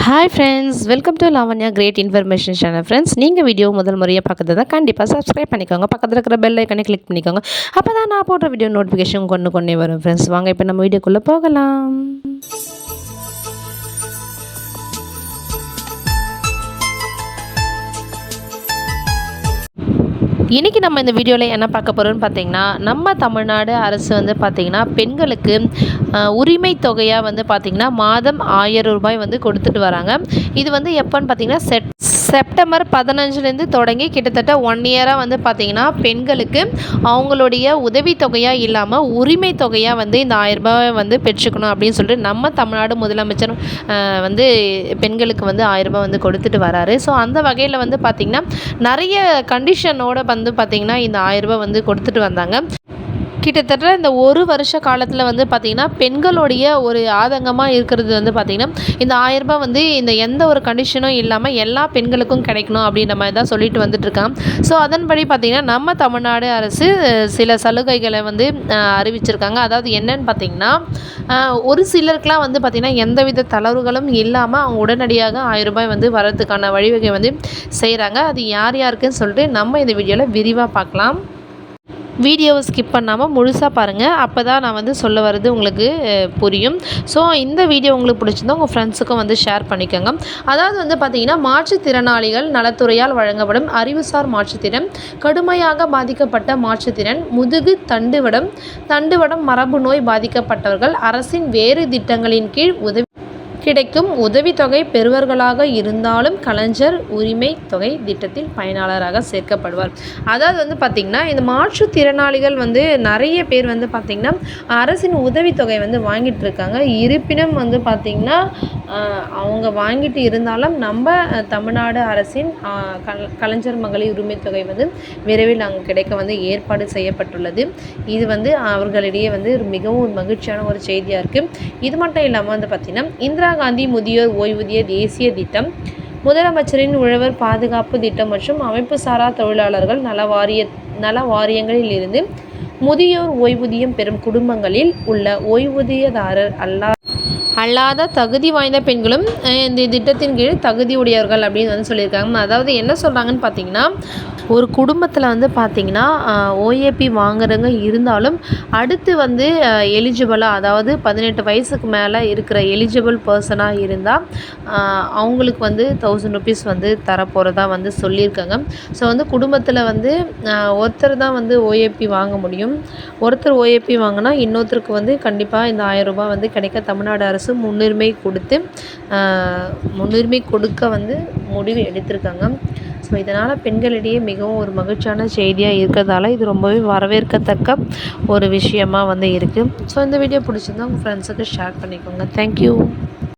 Hi friends, welcome to Lavanya great information channel. Friends, நீங்கள் video முதல் முறையாக பார்க்குறதா கண்டிப்பாக சப்ஸ்கிரைப் பண்ணிக்கோங்க. பக்கத்தில் இருக்கிற பெல் ஐக்கனை கிளிக் பண்ணிக்கோங்க. அப்போ தான் நான் போடுற வீடியோ நோட்டிஃபிகேஷன் கொண்டே வரும். ஃப்ரெண்ட்ஸ், வாங்க இப்போ நம்ம வீடியோக்குள்ளே போகலாம். இன்றைக்கி நம்ம இந்த வீடியோவில் என்ன பார்க்க போகிறோம்னு பார்த்தீங்கன்னா, நம்ம தமிழ்நாடு அரசு வந்து பார்த்திங்கன்னா பெண்களுக்கு உரிமை தொகையாக வந்து பார்த்திங்கன்னா மாதம் 1000 ரூபாய் வந்து கொடுத்துட்டு வராங்க. இது வந்து எப்போன்னு பார்த்திங்கன்னா செப்டம்பர் 15லேருந்து தொடங்கி கிட்டத்தட்ட 1 இயராக வந்து பார்த்திங்கன்னா பெண்களுக்கு அவங்களுடைய உதவித்தொகையாக இல்லாமல் உரிமை தொகையாக வந்து இந்த 1000 ரூபாய் வந்து பெற்றுக்கணும் அப்படின்னு சொல்லிட்டு நம்ம தமிழ்நாடு முதலமைச்சர் வந்து பெண்களுக்கு வந்து 1000 ரூபாய் வந்து கொடுத்துட்டு வராரு. ஸோ அந்த வகையில் வந்து பார்த்திங்கன்னா நிறைய கண்டிஷனோடு வந்து பார்த்திங்கன்னா இந்த 1000 ரூபாய் வந்து கொடுத்துட்டு வந்தாங்க. கிட்டத்தட்ட இந்த ஒரு வருஷ காலத்தில் வந்து பார்த்திங்கன்னா பெண்களுடைய ஒரு ஆதங்கமாக இருக்கிறது வந்து பார்த்திங்கன்னா இந்த 1000 ரூபாய் வந்து இந்த எந்த ஒரு கண்டிஷனும் இல்லாமல் எல்லா பெண்களுக்கும் கிடைக்கணும் அப்படின்ற மாதிரி தான் சொல்லிட்டு வந்துட்டுருக்காங்க. ஸோ அதன்படி பார்த்திங்கன்னா நம்ம தமிழ்நாடு அரசு சில சலுகைகளை வந்து அறிவிச்சிருக்காங்க. அதாவது என்னன்னு பார்த்திங்கன்னா, ஒரு சிலருக்குலாம் வந்து பார்த்திங்கன்னா எந்தவித தளர்வுகளும் இல்லாமல் அவங்க உடனடியாக 1000 ரூபாய் வந்து வரதுக்கான வழிவகை வந்து செய்கிறாங்க. அது யார் யாருக்குன்னு சொல்லிட்டு நம்ம இந்த வீடியோவில் விரிவாக பார்க்கலாம். வீடியோவை ஸ்கிப் பண்ணாமல் முழுசாக பாருங்கள். அப்போ தான் நான் வந்து சொல்ல வர்றது உங்களுக்கு புரியும். ஸோ இந்த வீடியோ உங்களுக்கு பிடிச்சிருந்தா உங்கள் ஃப்ரெண்ட்ஸுக்கும் வந்து ஷேர் பண்ணிக்கோங்க. அதாவது வந்து பார்த்திங்கன்னா, மாற்றுத்திறனாளிகள் நலத்துறையால் வழங்கப்படும் அறிவுசார் மாற்றுத்திறன், கடுமையாக பாதிக்கப்பட்ட மாற்றுத்திறன், முதுகு தண்டுவடம் மரபு நோய் பாதிக்கப்பட்டவர்கள் அரசின் வேறு திட்டங்களின் கீழ் கிடைக்கும் உதவித்தொகை பெறுவர்களாக இருந்தாலும் கலைஞர் உரிமை தொகை திட்டத்தில் பயனாளராக சேர்க்கப்படுவார். அதாவது வந்து பார்த்திங்கன்னா, இந்த மாற்றுத்திறனாளிகள் வந்து நிறைய பேர் வந்து பார்த்திங்கன்னா அரசின் உதவித்தொகை வந்து வாங்கிட்டு இருக்காங்க. இருப்பினும் வந்து பார்த்திங்கன்னா அவங்க வாங்கிட்டு இருந்தாலும் நம்ம தமிழ்நாடு அரசின் கலைஞர் மகளிர் உரிமை தொகை வந்து விரைவில் அங்கே கிடைக்க வந்து ஏற்பாடு செய்யப்பட்டுள்ளது. இது வந்து அவர்களிடையே வந்து மிகவும் மகிழ்ச்சியான ஒரு செய்தியாக இருக்குது. இது மட்டும் இல்லாமல் வந்து பார்த்திங்கன்னா, இந்திரா காந்தி முதியோர் ஓய்வூதிய தேசிய திட்டம், முதலமைச்சரின் உழவர் பாதுகாப்பு திட்டம் மற்றும் அமைப்பு சாரா தொழிலாளர்கள் நல வாரியங்களில் இருந்து முதியோர் ஓய்வூதியம் பெறும் குடும்பங்களில் உள்ள ஓய்வூதியதாரர் அல்லாத தகுதி வாய்ந்த பெண்களும் இந்த திட்டத்தின் கீழ் தகுதியுடையவர்கள் அப்படின்னு வந்து சொல்லியிருக்காங்க. அதாவது என்ன சொல்கிறாங்கன்னு பார்த்தீங்கன்னா, ஒரு குடும்பத்தில் வந்து பார்த்திங்கன்னா ஓஏபி வாங்குறவங்க இருந்தாலும் அடுத்து வந்து எலிஜிபிளாக, அதாவது 18 வயசுக்கு மேலே இருக்கிற எலிஜிபிள் பர்சனாக இருந்தால் அவங்களுக்கு வந்து 1000 ருபீஸ் வந்து தரப்போகிறதா வந்து சொல்லியிருக்காங்க. ஸோ வந்து குடும்பத்தில் வந்து ஒருத்தர் தான் வந்து ஓஏபி வாங்க முடியும். ஒருத்தர் ஓஏபி வாங்கினா இன்னொருத்தருக்கு வந்து கண்டிப்பாக இந்த 1000 ரூபாய் வந்து கிடைக்க தமிழ்நாடு அரசு முன்னுரிமை கொடுக்க வந்து முடிவு எடுத்திருக்காங்க. ஸோ இதனால் பெண்களிடையே மிகவும் ஒரு மகிழ்ச்சியான செய்தியாக இருக்கிறதால இது ரொம்பவே வரவேற்கத்தக்க ஒரு விஷயமாக வந்து இருக்குது. ஸோ இந்த வீடியோ பிடிச்சிருந்தா உங்கள் ஃப்ரெண்ட்ஸுக்கு ஷேர் பண்ணிக்கோங்க. தேங்க்யூ.